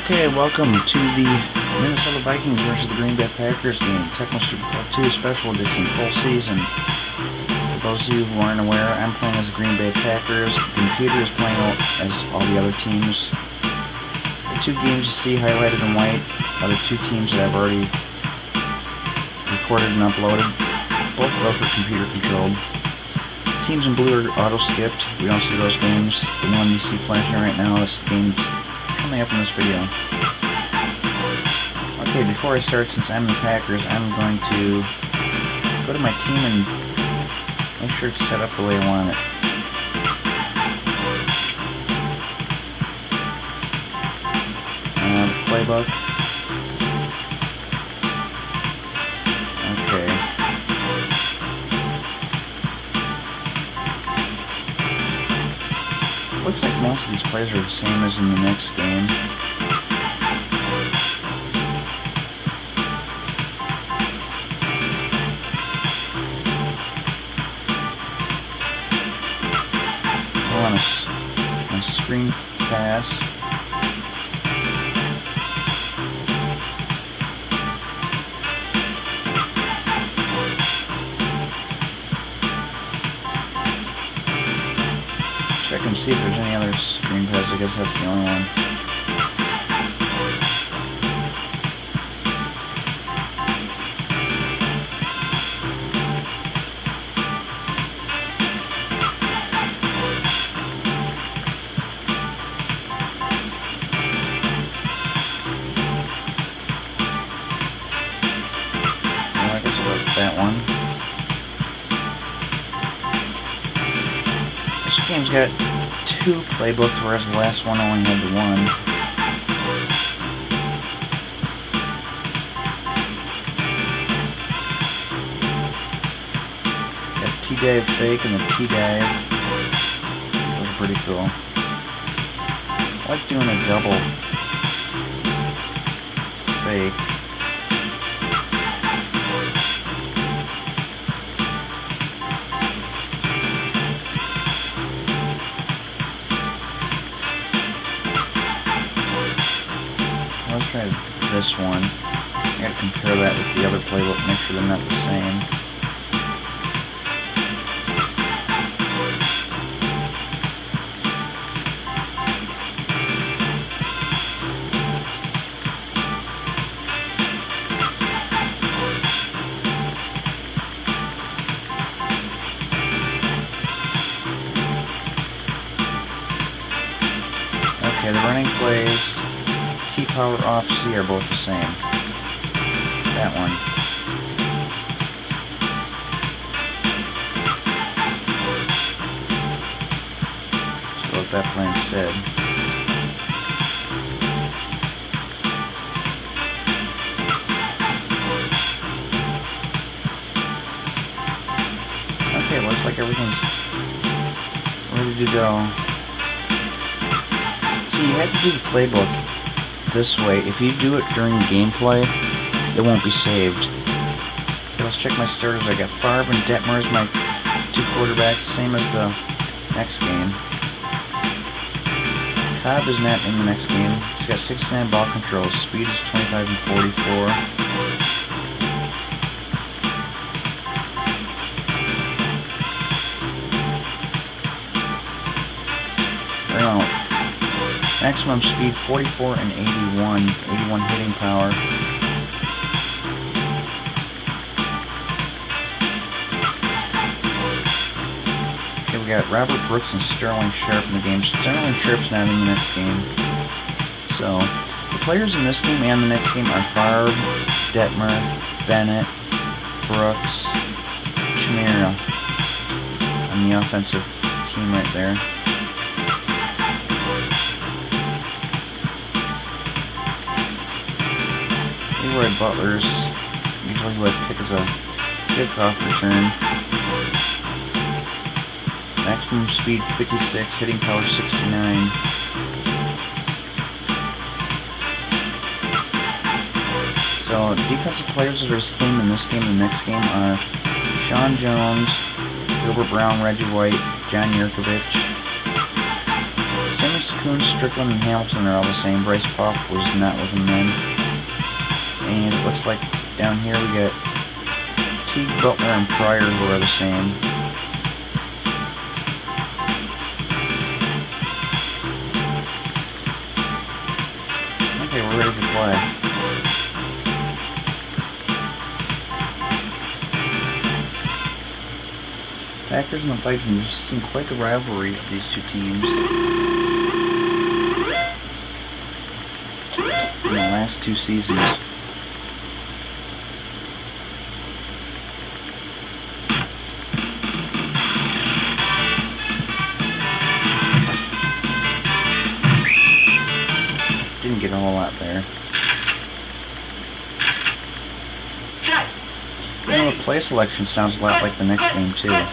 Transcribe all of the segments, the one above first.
Okay, welcome to the Minnesota Vikings versus the Green Bay Packers game. Tecmo Super Bowl II Special Edition, full season. For those of you who aren't aware, I'm playing as the Green Bay Packers. The computer is playing as all the other teams. The two games you see highlighted in white are the two teams that I've already recorded and uploaded. Both of those were computer controlled. The teams in blue are auto-skipped. We don't see those games. The one you see flashing right now is the games coming up in this video. Okay, before I start, since I'm the Packers, I'm going to go to my team and make sure it's set up the way I want it. Playbook. Okay. Looks like most of these plays are the same as in the next game. I want a screen pass. Check and see if there's any other screen pads. I guess that's the only one. Well, I guess about that one. This game's got two playbooks, whereas the last one only had the one. Got the T-dive fake and the T-dive. Those are pretty cool. I like doing a double fake. Let's try this one. I gotta compare that with the other playbook, make sure they're not the same. Okay, the running plays T-power off C are both the same. That one. Let's go with that play instead. Okay, looks like everything's ready to go. See, you have to do the playbook this way. If you do it during gameplay, it won't be saved. Okay, let's check my starters. I got Favre and Detmer as my two quarterbacks, same as the next game. Cobb is not in the next game. He's got 69 ball control. Speed is 25 and 44. Maximum speed 44 and 81 hitting power. Okay, we got Robert Brooks and Sterling Sharp in the game. Sterling Sharp's not in the next game. So, the players in this game and the next game are Favre, Detmer, Bennett, Brooks, Chimera on the offensive team right there. Leroy Butler's usually who I pick as a kickoff return. Maximum speed 56, hitting power 69. So defensive players that are the same in this game and the next game are Sean Jones, Gilbert Brown, Reggie White, John Yurkovich. Same as Coon, Strickland, and Hamilton are all the same. Bryce Pop was not with them then. And it looks like down here we got Teague, Butler, and Pryor who are the same. Okay, we're ready to play. Packers and the Vikings seem quite the rivalry of these two teams in the last two seasons. Didn't get a whole lot there. You know, the play selection sounds a lot like the next game too.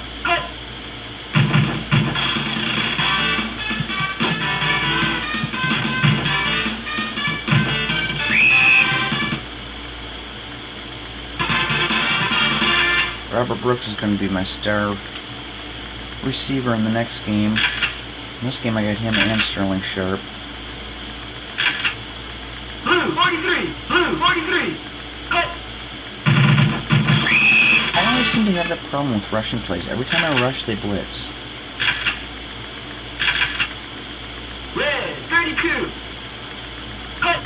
Robert Brooks is going to be my star receiver in the next game. In this game I got him and Sterling Sharp. Blue 43! Blue 43! Cut! I always seem to have that problem with rushing plays. Every time I rush, they blitz. Red 32! Cut!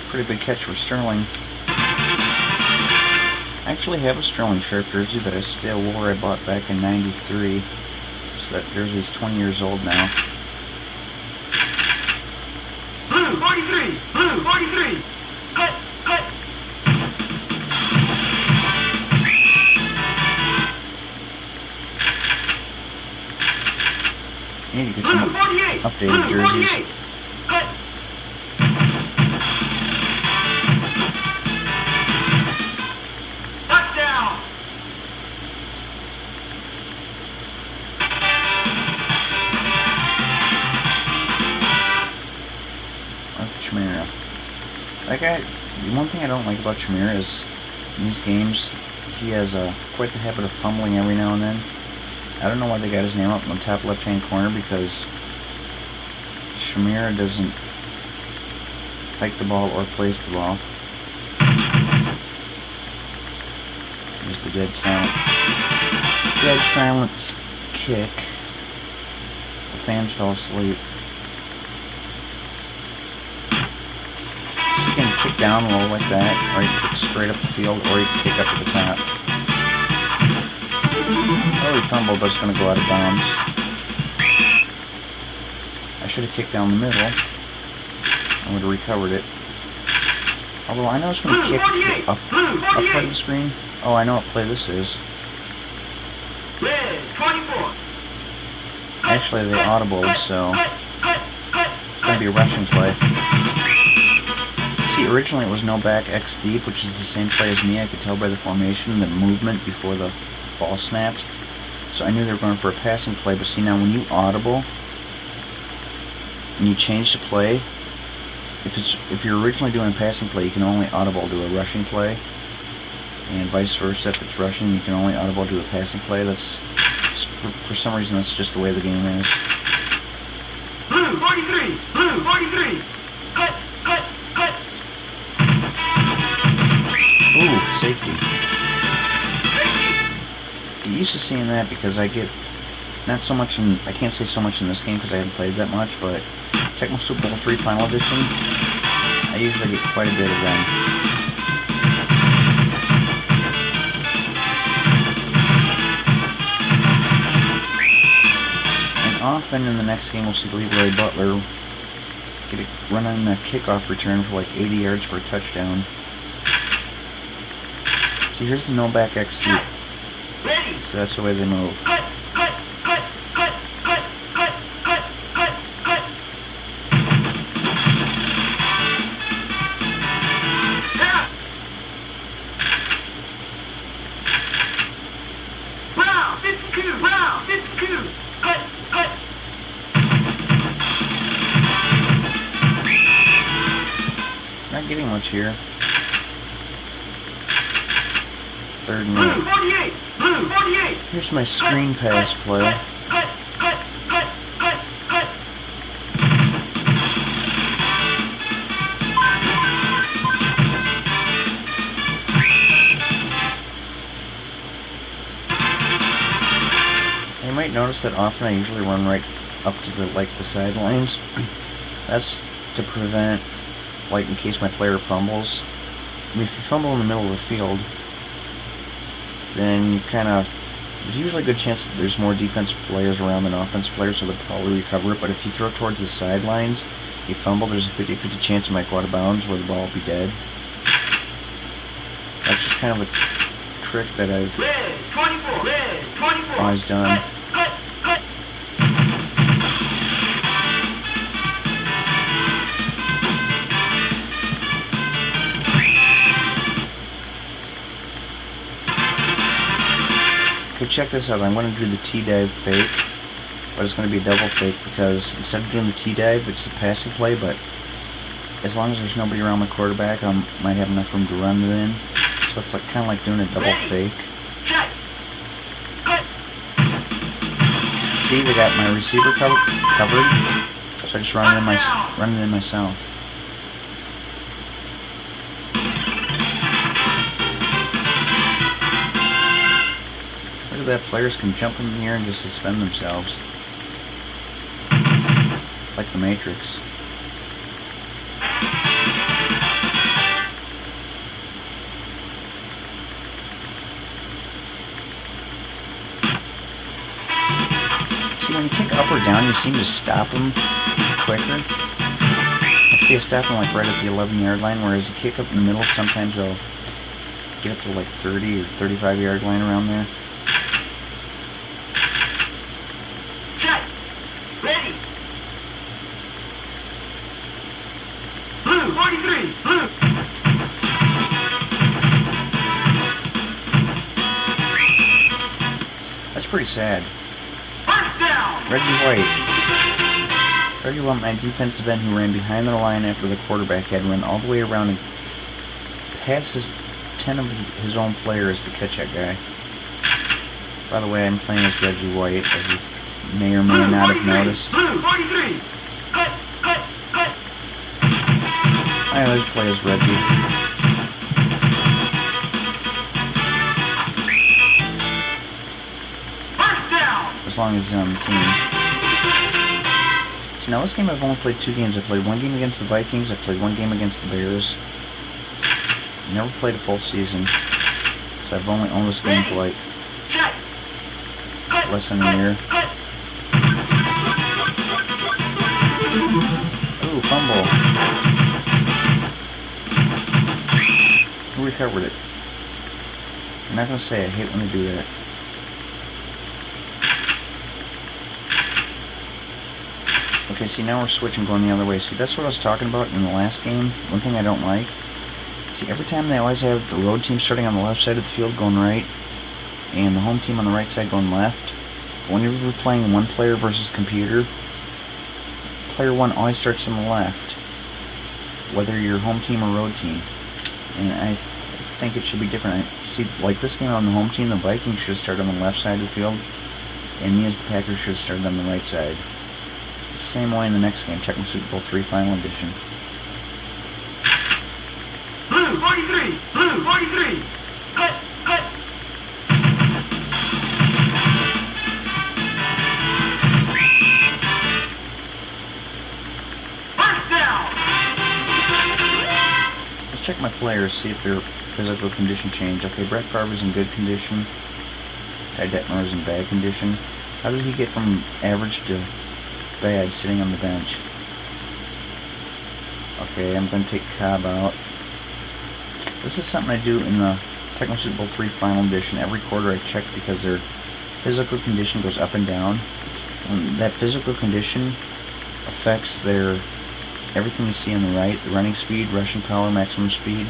Pretty big catch for Sterling. I actually have a Sterling Sharp jersey that I still wore. I bought back in '93. So that jersey is 20 years old now. Blue 43! Blue 43! Cut! Cut! I need to get some updated jerseys. Cut! Touchdown! Chimera. The one thing I don't like about Chimera is in these games, he has quite the habit of fumbling every now and then. I don't know why they got his name up in the top left-hand corner, because Chimera doesn't hike the ball or place the ball. Here's the dead silence kick. The fans fell asleep. So you can kick down low like that, or you kick straight up the field, or you can kick up to the top. Oh, he fumbled, but it's going to go out of bounds. I should have kicked down the middle. I would have recovered it. Although I know it's going to kick to the up part of the screen. Oh, I know what play this is. Red 24! Actually, they audibled, so it's going to be a rushing play. See, originally it was no back X deep, which is the same play as me. I could tell by the formation, the movement before the ball snapped. So I knew they were going for a passing play, but see now when you audible and you change the play, if you're originally doing a passing play, you can only audible to a rushing play, and vice versa. If it's rushing, you can only audible to a passing play. That's for some reason that's just the way the game is. Blue 43! Blue 43! Cut! Cut! Cut! Ooh, safety. Get used to seeing that, because I get not so much in, I can't say so much in this game because I haven't played that much, but Tecmo Super Bowl III Final Edition, I usually get quite a bit of them. And often in the next game we'll see Leroy Butler get a run on the kickoff return for like 80 yards for a touchdown. See, here's the no back X deep. So that's the way they move. Cut! Cut! Cut! Cut! Cut! Cut! Cut! Cut! Cut! Yeah. Brown 52! Brown 52! Cut! Cut! Not getting much here. 3rd and Blue 8. 48. Blue 48. Here's my screen pass play. Cut. Cut. Cut. Cut. Cut. You might notice that often I usually run right up to the sidelines. That's to prevent, in case my player fumbles. I mean, if you fumble in the middle of the field, then there's usually a good chance that there's more defensive players around than offensive players, so they'll probably recover it. But if you throw it towards the sidelines, you fumble, there's a 50-50 chance it might go out of bounds where the ball will be dead. That's just kind of a trick that I've Red 24. Red 24. always done. Cut. Cut. Cut. Okay, check this out. I'm going to do the T-dive fake, but it's going to be a double fake because instead of doing the T-dive, it's a passing play, but as long as there's nobody around my quarterback, I might have enough room to run it in. So it's kind of like doing a double fake. Check. Cut. See, they got my receiver covered, so I just run it in myself. Look at that, players can jump in the air and just suspend themselves. Like the Matrix. See, when you kick up or down, you seem to stop them quicker. Like, see, I stop them right at the 11-yard line, whereas you kick up in the middle, sometimes they'll get up to 30 or 35-yard line around there. Check. Ready. Blue 43. Blue. That's pretty sad. First down. Reggie White, my defensive end who ran behind the line after the quarterback had run all the way around and passes 10 of his own players to catch that guy. By the way, I'm playing as Reggie White, as you may or may not have noticed. Blue 43. Cut. Cut. Cut. I always play as Reggie. First down. As long as he's on the team. So now this game I've only played 2 games. I played 1 game against the Vikings, I played 1 game against the Bears. Never played a full season. So I've only owned this game for Check. Cut. less than a year. Cut. Ooh, fumble. Who recovered it? I'm not going to say I hate when they do that. Okay, see, now we're switching, going the other way. See, that's what I was talking about in the last game. One thing I don't like. See, every time they always have the road team starting on the left side of the field going right, and the home team on the right side going left. Whenever we're playing one player versus computer, player 1 always starts on the left, whether you're home team or road team. And I think it should be different. See, like this game on the home team, the Vikings should start on the left side of the field, and me as the Packers should start on the right side. The same way in the next game, Tecmo Super Bowl III Final Edition. Blue 43. Blue 43. Cut. Cut. First down. Let's check my players, see if their physical condition changed. Okay, Brett Favre's in good condition. Ty Detmer is in bad condition. How did he get from average to bad sitting on the bench? Okay, I'm going to take Cobb out. This is something I do in the Tecmo Super Bowl III Final Edition. Every quarter I check because their physical condition goes up and down. And that physical condition affects their everything you see on the right, the running speed, rushing power, maximum speed.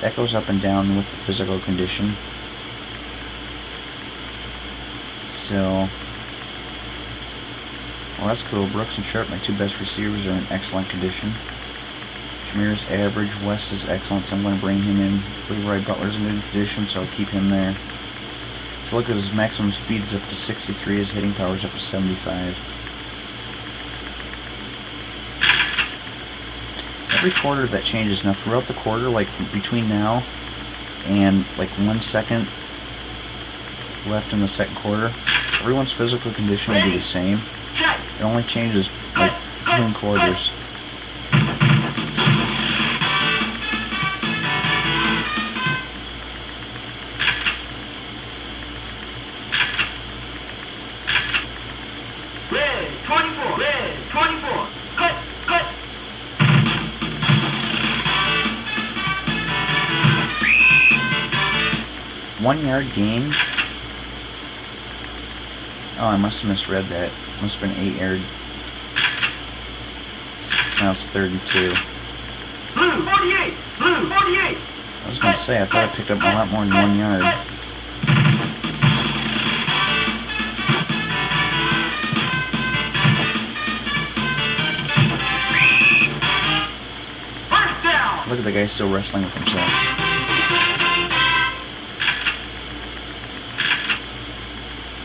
That goes up and down with the physical condition. So, well, that's cool. Brooks and Sharp, my 2 best receivers, are in excellent condition. Jameer's average. West is excellent, so I'm going to bring him in. Leroy Butler's in good condition, so I'll keep him there. So look at his maximum speed is up to 63, his hitting power is up to 75. Every quarter that changes. Now throughout the quarter, like from between now and like 1 second left in the second quarter, everyone's physical condition will be the same. It only changes like between quarters. Red 24, red 24. Cut, cut. 1 yard gain. Oh, I must have misread that. Must have been 8 yard. Now it's 32. Blue 48, blue 48. I was going to say, I thought I picked up a lot more than 1 yard. First down. Look at the guy still wrestling with himself.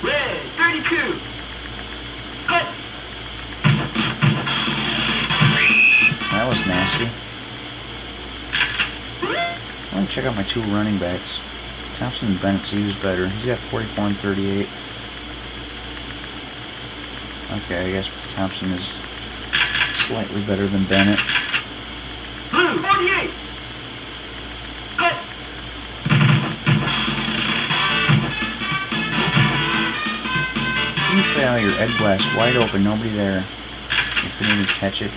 Red 32. Cut. That was nasty. I want to check out my 2 running backs. Thompson and Bennett, see who's better. He's got 44 and 38. Okay, I guess Thompson is slightly better than Bennett. Blue 48. Cut. Team failure, Ed West, wide open, nobody there. He couldn't even catch it.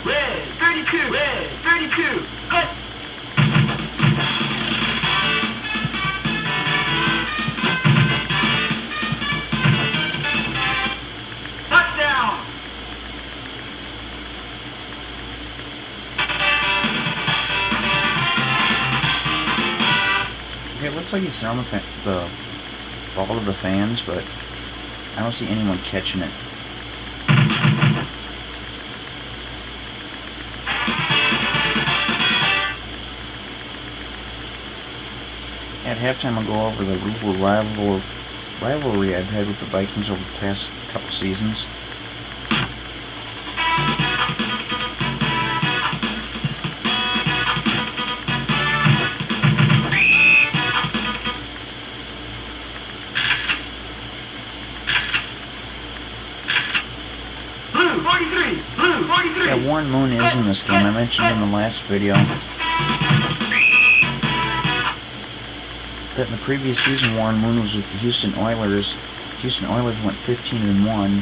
Red 32, red 32. Cut. Touchdown. Okay, it looks like he's throwing the ball to the fans, but I don't see anyone catching it. At halftime, I'll go over the rivalry I've had with the Vikings over the past couple seasons. Blue 43, blue 43. Yeah, Warren Moon is in this game. I mentioned in the last video that in the previous season Warren Moon was with the Houston Oilers. Houston Oilers went 15-1,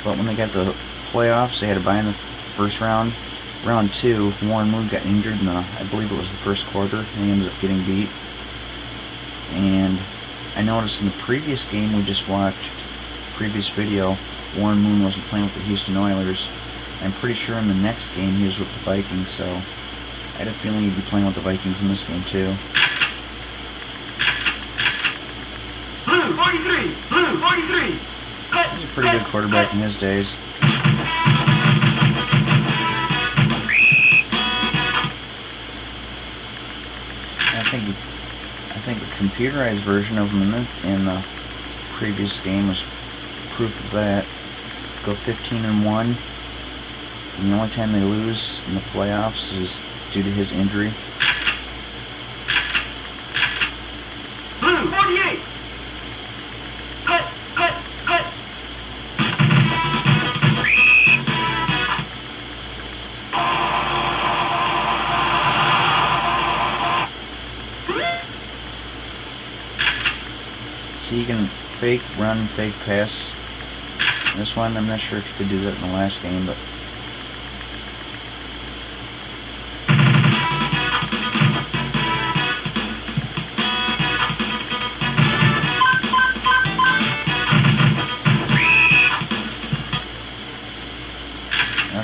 but when they got the playoffs, they had to buy in the first round. Round 2, Warren Moon got injured in I believe it was the first quarter, and he ended up getting beat. And I noticed in the previous game we just watched, previous video, Warren Moon wasn't playing with the Houston Oilers. I'm pretty sure in the next game he was with the Vikings, so I had a feeling he'd be playing with the Vikings in this game too. Blue 43, blue 43. Cut. He's a pretty good quarterback in his days. I think the computerized version of him in the previous game was proof of that. Go 15-1, and the only time they lose in the playoffs is due to his injury. Blue 48. Cut, cut, cut. So you can fake run, fake pass. This one, I'm not sure if you could do that in the last game, but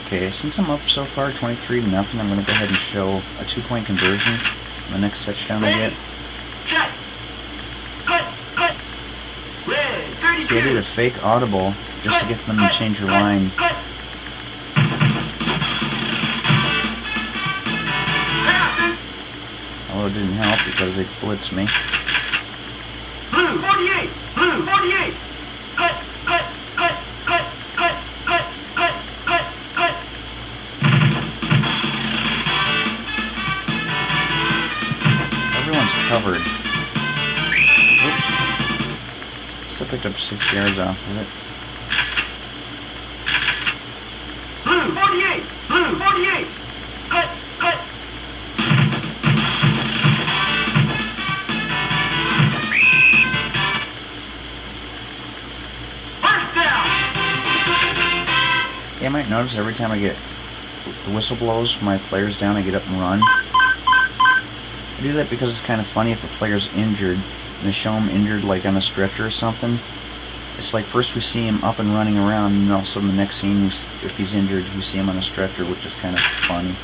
okay, since I'm up so far 23-0, I'm going to go ahead and show a 2-point conversion on the next touchdown I get. Shot. Cut, cut. Red 32. See, I did a fake audible just to get them to change their line. Cut. it didn't help because they blitzed me. Blue 48! Blue 48! Cut! Cut! Cut! Cut! Cut! Cut! Cut! Cut! Cut! Everyone's covered. Oops. Still picked up 6 yards off of it. Blue 48! Blue 48! Cut! Cut! First down! Yeah, I might notice every time I get the whistle blows, my player's down, I get up and run. I do that because it's kind of funny if the player's injured, and they show him injured like on a stretcher or something. It's like first we see him up and running around, and all of a sudden the next scene, if he's injured, we see him on a stretcher, which is kind of funny.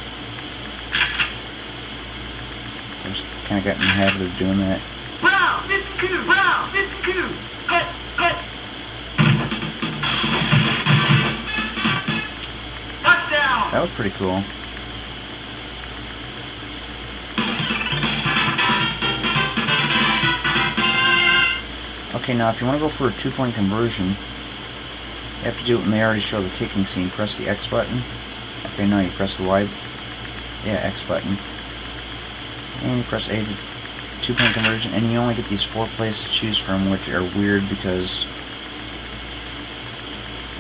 I just kind of got in the habit of doing that. Brown 52! Brown 52! Cut! Cut! Touchdown! That was pretty cool. Okay, now if you want to go for a 2-point conversion, you have to do it when they already show the kicking scene. Press the X button. Okay, now you press the Y. Yeah, X button. And you press A to 2-point conversion, and you only get these 4 plays to choose from, which are weird because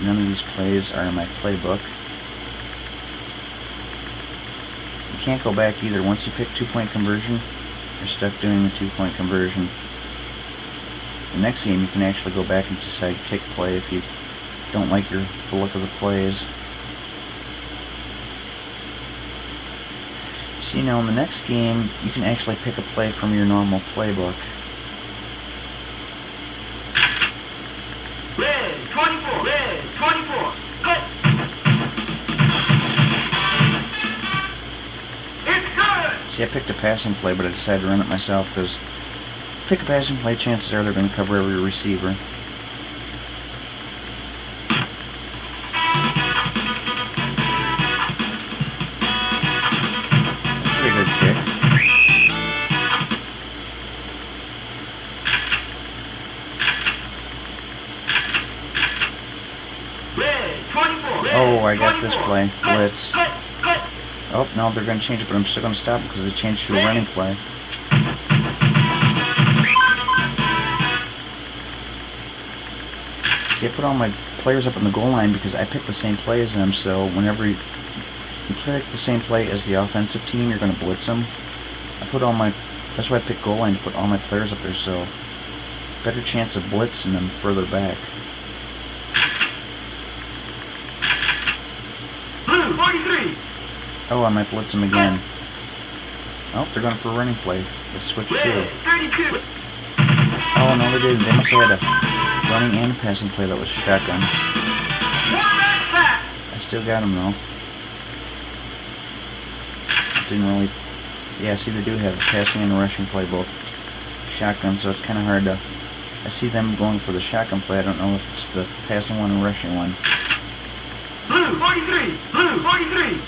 none of these plays are in my playbook. You can't go back either. Once you pick 2-point conversion, you're stuck doing the 2-point conversion. The next game you can actually go back and decide kick play if you don't like the look of the plays. See, now in the next game you can actually pick a play from your normal playbook. Red 24! Red 24! Cut! It's good! See, I picked a passing play, but I decided to run it myself because pick a passing play, chances are they're going to cover every receiver. Pretty good kick. Red 24! Oh, I got this play. Cut! Blitz. Cut! Cut! Oh, no, they're going to change it, but I'm still going to stop it because they changed to a running play. See, I put all my players up on the goal line because I picked the same play as them, so whenever you pick the same play as the offensive team, you're going to blitz them. That's why I picked goal line, to put all my players up there, so better chance of blitzing them further back. Blue 43! Oh, I might blitz them again. Oh, they're going for a running play. They switched too. Red 32! Oh, no, they didn't. They must have had a running and a passing play that was shotgun. Quarterback sack! I still got them, though. Didn't really... Yeah, see, they do have a passing and a rushing play, both shotgun, so it's kind of hard to... I see them going for the shotgun play. I don't know if it's the passing one or rushing one. Blue 43! Blue 43!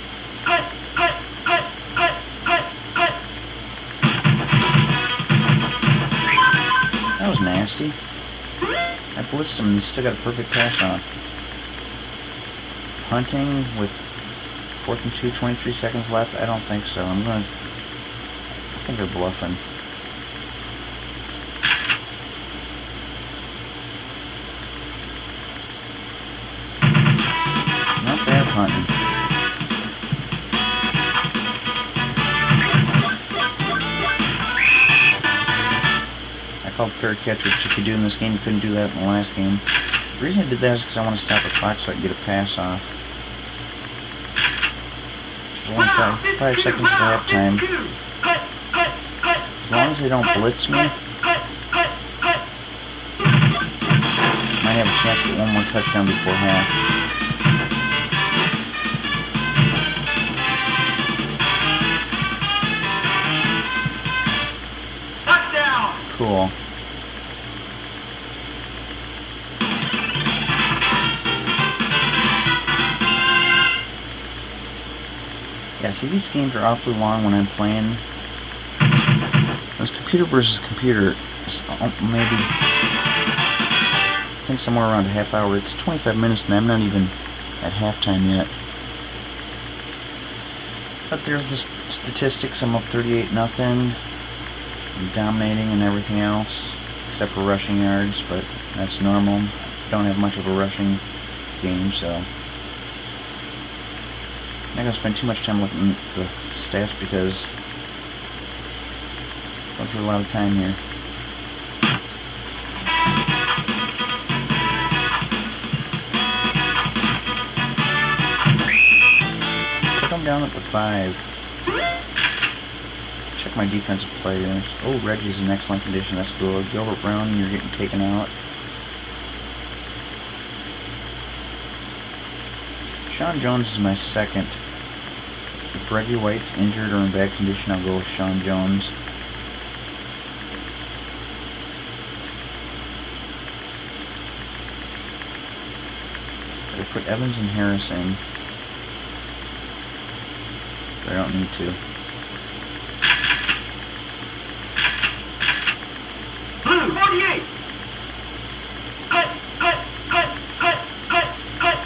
Cut! Cut! Cut! Cut! Cut! Cut! That was nasty. I blitzed him and he still got a perfect pass off. Hunting with 4th and 2, 23 seconds left? I don't think so. I think they're bluffing. Not bad hunting. I called fair catch, which you could do in this game. You couldn't do that in the last game. The reason I did that is because I want to stop the clock so I can get a pass off. There's only 5 seconds to halftime. As long as they don't blitz me, might have a chance to get one more touchdown before half. Touchdown! Cool. Yeah, see, these games are awfully long when I'm playing. It's computer versus computer. It's maybe, I think somewhere around a half hour. It's 25 minutes and I'm not even at halftime yet. But there's the statistics. I'm up 38-0. I'm dominating and everything else, except for rushing yards, but that's normal. Don't have much of a rushing game, so I'm not going to spend too much time looking at the stats because I'm going through a lot of time here. Took them down at the 5. Check my defensive players. Oh, Reggie's in excellent condition. That's good. Gilbert Brown, you're getting taken out. Sean Jones is my second. If Reggie White's injured or in bad condition, I'll go with Sean Jones. I put Evans and Harris in, but I don't need to. Blue 48. Cut, cut, cut, cut, cut, cut.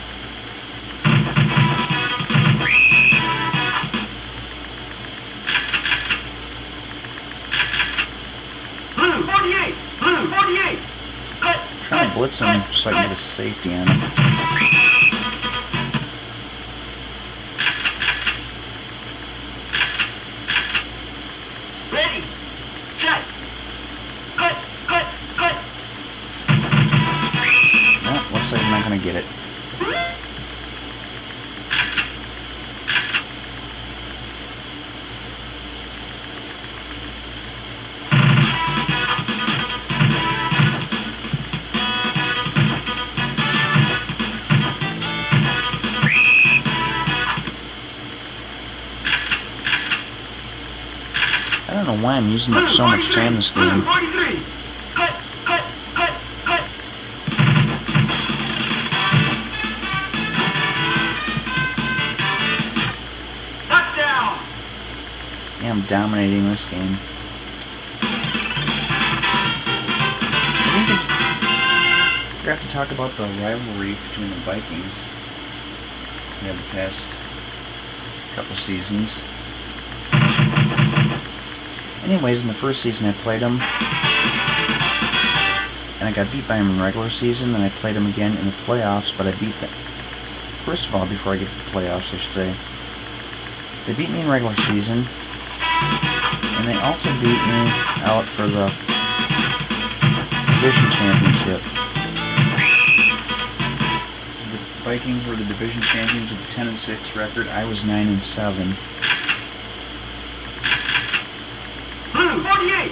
Blue 48. Blue 48. Cut. Trying to blitz him so I can get a safety on him. Ready. Set. Cut, cut, cut. Well, looks like I'm not going to get it. I don't know why I'm using up so much time this game. Blue 43. Cut, cut, cut, cut. Touchdown. Yeah, I'm dominating this game. I forgot to talk about the rivalry between the Vikings in the past couple seasons. Anyways, in the first season I played them, and I got beat by them in regular season, then I played them again in the playoffs, but I beat them. First of all, before I get to the playoffs, I should say, they beat me in regular season, and they also beat me out for the division championship. The Vikings were the division champions with a 10-6 record. I was 9-7. Blue 48.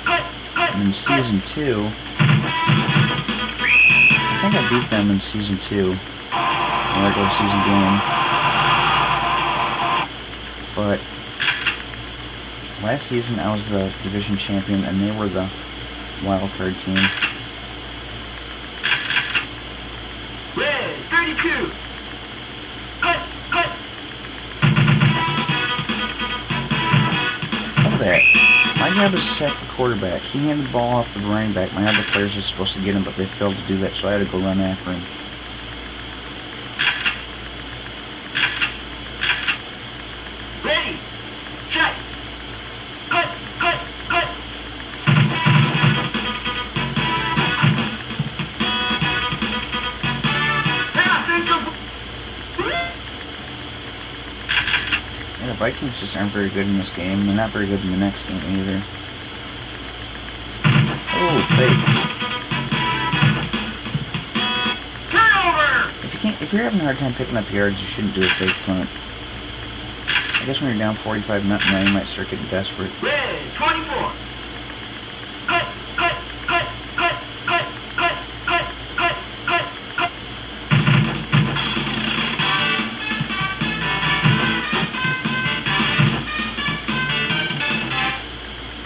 Cut, cut. And in season 2, I think I beat them in season 2, a regular season game. But last season I was the division champion and they were the wild card team. Red 32. Cut, cut. Look at that. My job is to sack the quarterback. He handed the ball off to the running back. My other players are supposed to get him, but they failed to do that, so I had to go run after him. Ready. Set. Cut, cut, cut. Pass incomplete. Yeah, the Vikings just aren't very good in this game. They're not very good in the next game either. Oh, fake. Turnover. If you're having a hard time picking up yards, you shouldn't do a fake punt. I guess when you're down 45-0 now, you might start getting desperate. Red 24. Cut, cut, cut, cut, cut, cut, cut, cut, cut, cut.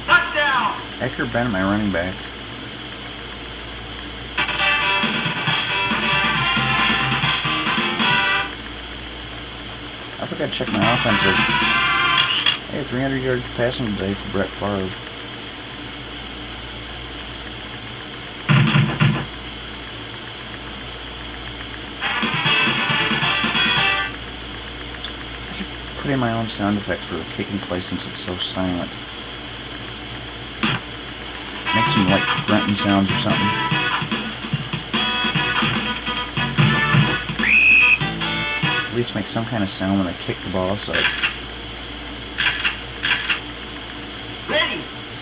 Touchdown. Ecker Bennett, my running back. I forgot to check my Hey, 300-yard passing day for Brett Favre. I should put in my own sound effects for the kicking play since it's so silent. Make some like grunting sounds or something. At least make some kind of sound when they kick the ball, so it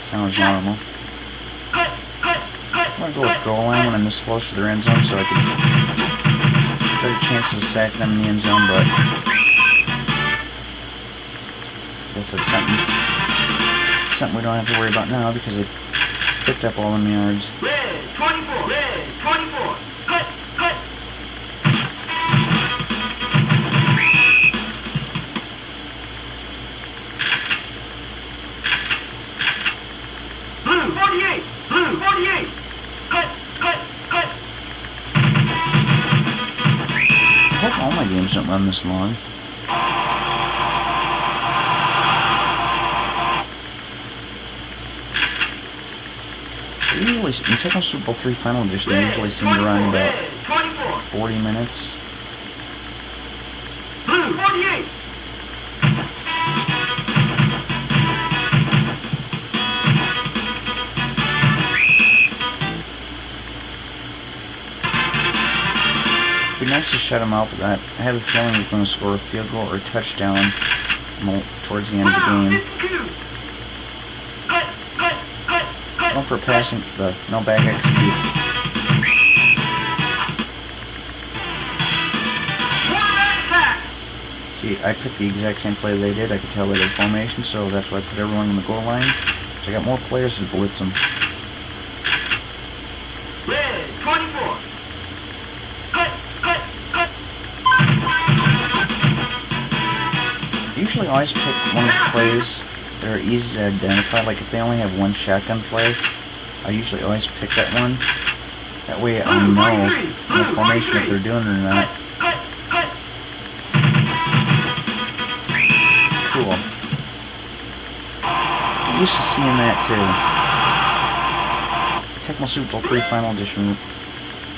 sounds normal. I'm going to go with goal line when I'm this close to their end zone so I can better chances of sacking them in the end zone, but I guess that's something we don't have to worry about now because they picked up all them yards. Red 24, red 24. Cut, cut. Blue 48, blue 48. Cut, cut, cut. I hope all my games don't run this long. Usually, in Tecmo Super Bowl III Final Edition, they usually seem to run about 40 minutes. Blue 48. It'd be nice to shut them out, but I have a feeling we're going to score a field goal or a touchdown towards the end of the game. Going for passing the no back XT. See, I picked the exact same play they did. I could tell by their formation, so that's why I put everyone on the goal line. So I got more players to blitz them. Red 24. Cut, cut, cut. Usually I always pick one of the plays that are easy to identify. Like if they only have one shotgun play, I usually always pick that one. That way I know in the formation if they're doing it or not. Cool. I'm used to seeing that too. Tecmo Super Bowl III Final Edition,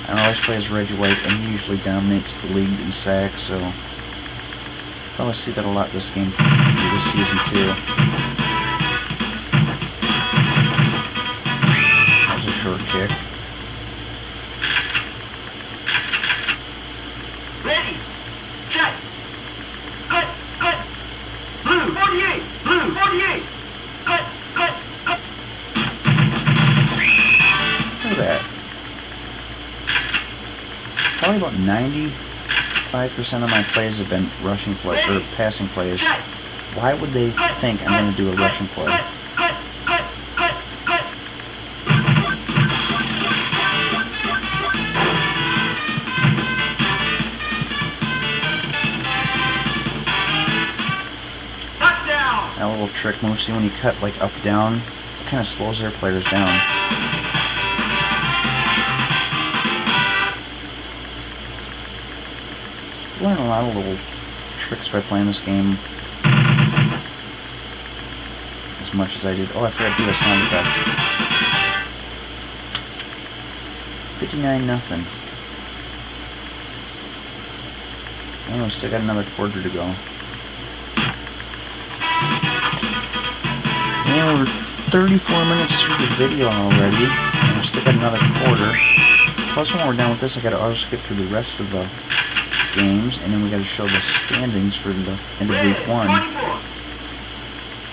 I always play as Reggie White, and he usually dominates the league in sacks, so I'll probably see that a lot this game, this season too. That's a short kick. Ready, set, cut, cut. Blue 48, blue 48. Cut, cut, cut. Look at that. Probably about 95% of my plays have been rushing plays or passing plays. Why would they think I'm going to do a rushing play? Cut, cut, cut, cut, cut. Touchdown. That little trick move, see when you cut like up down, it kind of slows their players down. Learn a lot of little tricks by playing this game as much as I did. Oh, I forgot to do a sound effect. 59-0. Anyway, still got another quarter to go. And we're 34 minutes through the video already, and we've still got another quarter. Plus, when we're done with this, I gotta auto skip through the rest of the games, and then we gotta show the standings for the end of week 1. 24.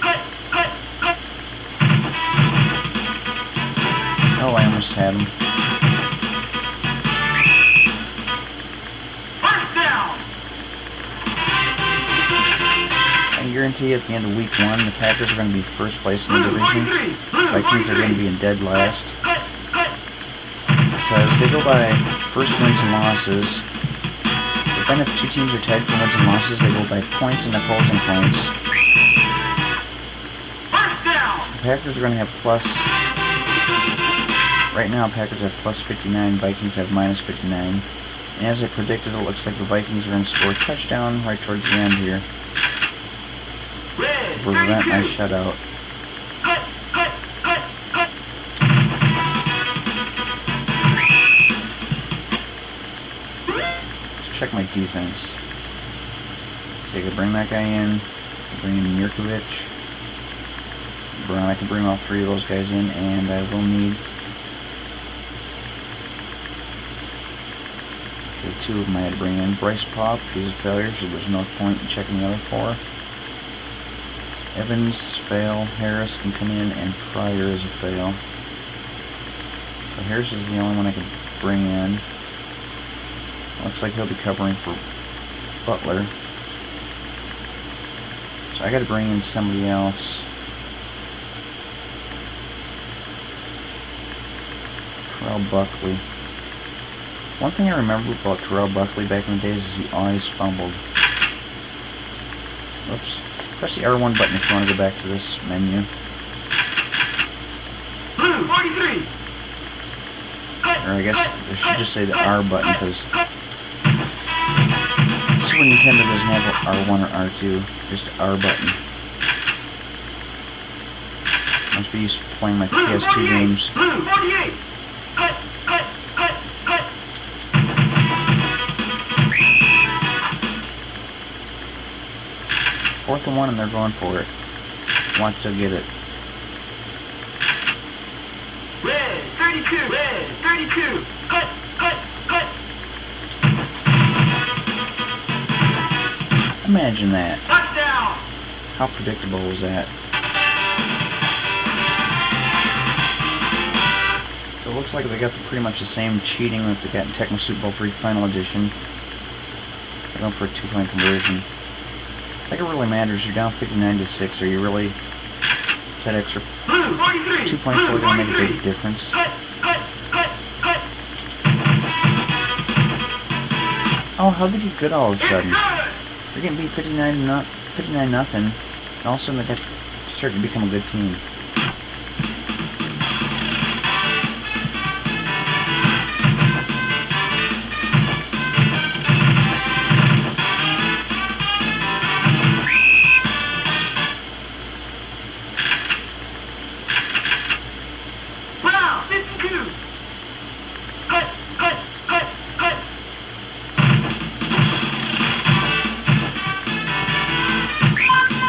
Cut, cut, cut. Oh, I almost had him. First down. I can guarantee at the end of week 1, the Packers are going to be first place in the division. Vikings are going to be in dead last. Cut, cut. Because they go by first wins and losses. But then if two teams are tied for wins and losses, they go by points and opposing points. First down. So the Packers are going to have plus... Right now, Packers have plus 59, Vikings have minus 59. And as I predicted, it looks like the Vikings are going to score a touchdown right towards the end here. Red to prevent my shutout. Cut, cut, cut, cut. Let's check my defense. So I can bring that guy in, bring in Mirkovic. I can bring all three of those guys in, and I will need two of them I had to bring in. Bryce Pop, he's a failure, so there's no point in checking the other four. Evans, fail. Harris can come in, and Pryor is a fail. So Harris is the only one I can bring in. Looks like he'll be covering for Butler. So I gotta bring in somebody else. Terrell Buckley. One thing I remember about Terrell Buckley back in the days is he always fumbled. Whoops. Press the R1 button if you want to go back to this menu. Blue 43. Or I guess I should just say the R button, because Super Nintendo doesn't have R1 or R2, just the R button. Must be used to playing my PS2 games. Blue 48. Cut, cut, cut, cut. 4th and 1, and they're going for it. Watch, they'll get it. Red 32. Red 32. Cut, cut, cut. Imagine that. Touchdown. How predictable was that? So it looks like they got pretty much the same cheating that they got in Tecmo Super Bowl III Final Edition. They're going for a 2-point conversion. I think it really matters. You're down 59-6. Are you really? Is that extra 2 points really going to make a big difference? Cut, cut, cut, cut. Oh, how'd they get good all of a It's sudden? good. They're getting beat 59-0, and all of a sudden they got starting to become a good team. Brown 52. Cut, cut, cut, cut.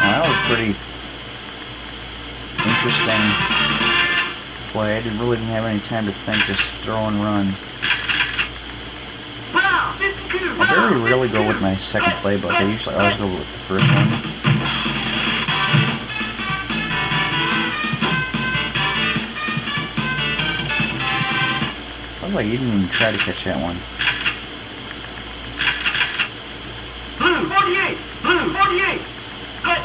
Now, that was pretty interesting play. I really didn't have any time to think, just throw and run. Brown 52. I very rarely go with my second playbook. I usually always go with the first one. Looks like you didn't even try to catch that one. Blue 48. Blue 48. Cut.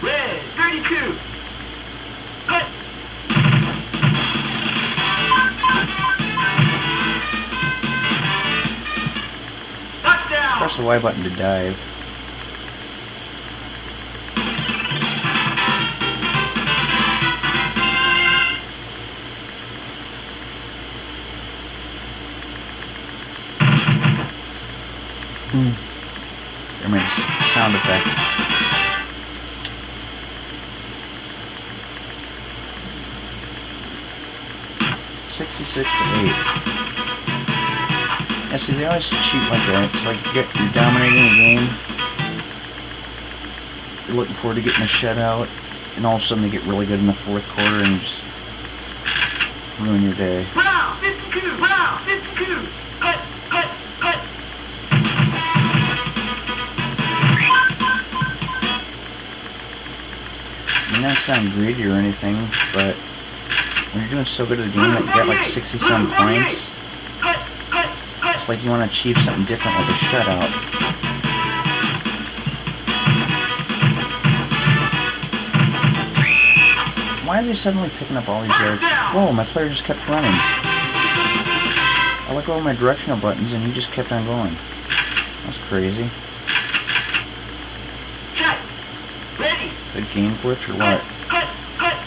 Red 32. Cut. Touchdown. Press the Y button to dive. There makes sound effect. $66-8. Yeah, see, they always cheat like that. It's like you're dominating a game. You're looking forward to getting a shutout, and all of a sudden they get really good in the 4th quarter and just ruin your day. Brown 52. Brown 52. Cut, cut, cut. I mean, not sound greedy or anything, but when you're doing so good at the game that you got like 60-some points, Cut, cut, cut. it's like you want to achieve something different, like a shutout. Why are they suddenly picking up all these yards? Whoa, my player just kept running. I let go of my directional buttons and he just kept on going. That's crazy. Set. Ready. The game glitch or what? Cut, cut.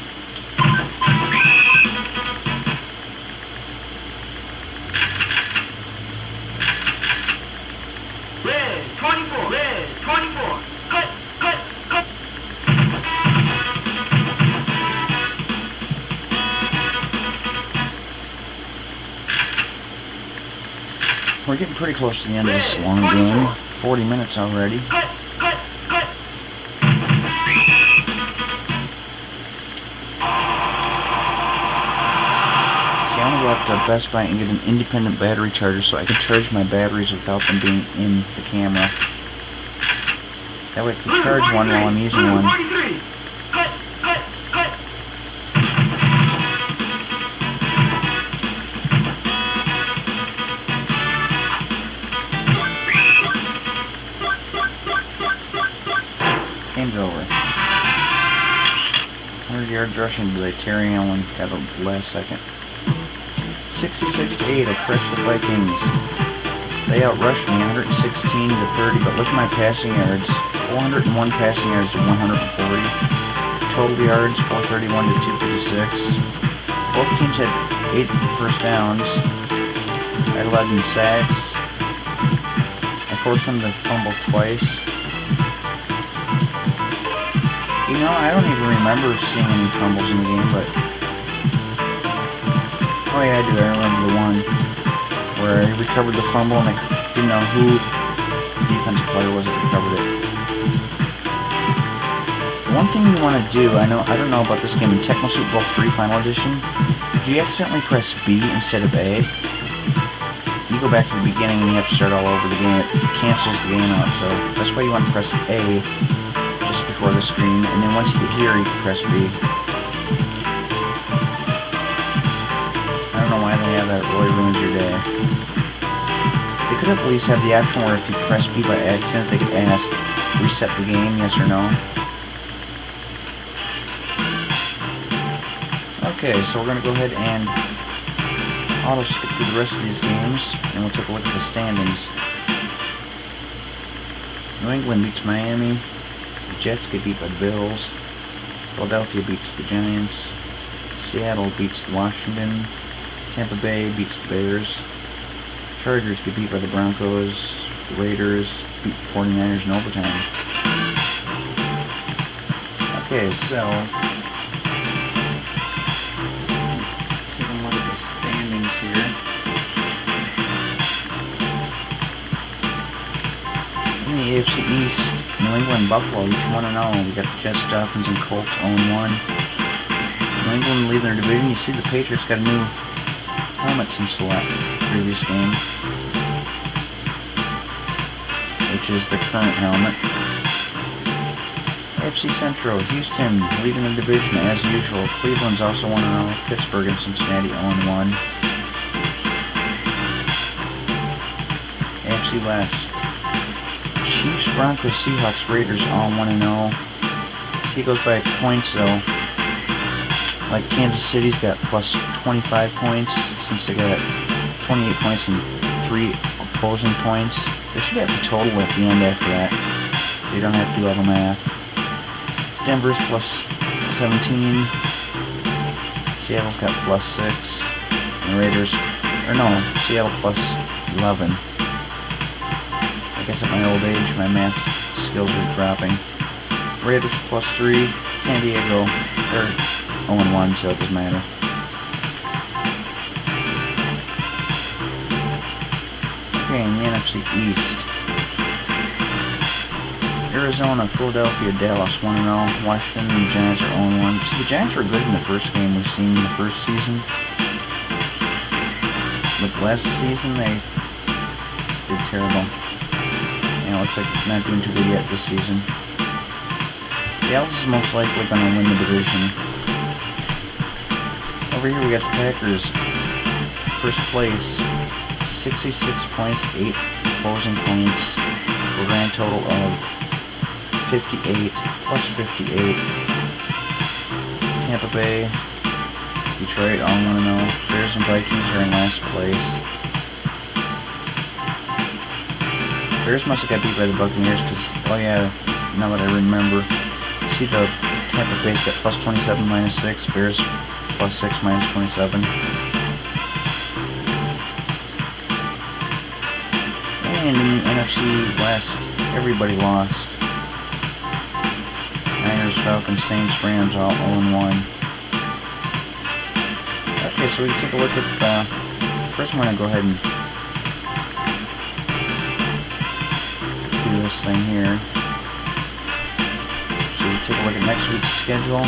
We're getting pretty close to the end of this long game. 40 minutes already. Cut, cut, cut. See, I want to go up to Best Buy and get an independent battery charger so I can charge my batteries without them being in the camera. That way I can charge one while I'm using one. 43. Cut, cut, cut. Game's over. 100 yards rushing to Terry Allen got it at the last second. 66-8, I crushed the Vikings. They outrushed me 116 to 30, but look at my passing yards. 401 passing yards to 140. Total yards 431 to 256. Both teams had 8 first downs. I had 11 sacks. I forced them to fumble twice. You know, I don't even remember seeing any fumbles in the game, but... Oh yeah, I do. I remember the one where I recovered the fumble and I didn't know who the defensive player was that recovered it. One thing you want to do, I don't know about this game, in Tecmo Super Bowl 3 Final Edition, if you accidentally press B instead of A, you go back to the beginning and you have to start all over the game. It cancels the game out, so that's why you want to press A just before the screen, and then once you get here, you can press B. I don't know why they have that, it really ruins your day. They could at least have the option where if you press B by accident, they could ask, reset the game, yes or no. Okay, so we're going to go ahead and auto-skip through the rest of these games, and we'll take a look at the standings. New England beats Miami. The Jets get beat by the Bills. Philadelphia beats the Giants. Seattle beats Washington. Tampa Bay beats the Bears. Chargers get beat by the Broncos. The Raiders beat the 49ers in overtime. Okay, so... take a look at the standings here. In the AFC East, New England and Buffalo each 1-0. We got the Jets, Dolphins, and Colts 0-1. New England leading their division. You see the Patriots got a new helmet since the previous game, which is the current helmet. AFC Central, Houston leading the division as usual. Cleveland's also 1-0. Pittsburgh and Cincinnati 0-1. AFC West, Chiefs, Broncos, Seahawks, Raiders all 1-0. See, it goes by points though. Like Kansas City's got plus 25 points since they got 28 points and 3 opposing points. They should have the total at the end after that, so you don't have to do all the math. Denver's plus 17. Seattle's got plus 6. And Raiders, or no, Seattle plus 11. I guess at my old age, my math skills are dropping. Raiders plus 3. San Diego, they're 0-1, so it doesn't matter. Okay, in the NFC East, Arizona, Philadelphia, Dallas 1-0. Washington and the Giants are 0-1. See, the Giants were good in the first game we've seen in the first season. But last season they did terrible. And it looks like they're not doing too good yet this season. Dallas is most likely going to win the division. Over here we got the Packers. First place, 66 points, 8 opposing points, for a grand total of 58 plus 58. Tampa Bay, Detroit all 1-0. Bears and Vikings are in last place. Bears must have got beat by the Buccaneers because, oh yeah, now that I remember, see the Tampa Bay's got plus 27 minus 6, Bears plus 6 minus 27. And in the NFC West, everybody lost. Niners, Falcons, Saints, Rams all 0-1. Okay, so we can take a look at, first I'm going to go ahead and through this thing here. So we take a look at next week's schedule.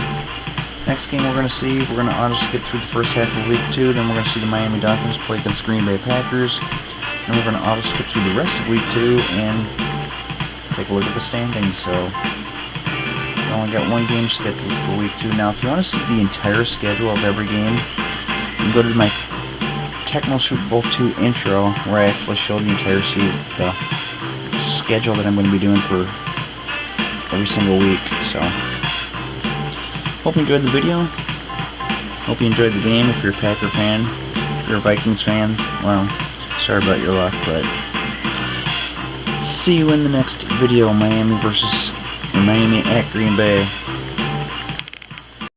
Next game we're going to see, we're going to auto skip through the first half of week 2, then we're going to see the Miami Dolphins play against Green Bay Packers. Then we're going to auto skip through the rest of week 2 and take a look at the standings. So we only got one game scheduled for week 2. Now if you want to see the entire schedule of every game, you can go to my Tecmo Super Bowl II intro where I actually show the entire the schedule that I'm going to be doing for every single week. So hope you enjoyed the video. Hope you enjoyed the game. If you're a Packer fan, if you're a Vikings fan, well, sorry about your luck, but see you in the next video. Miami at Green Bay.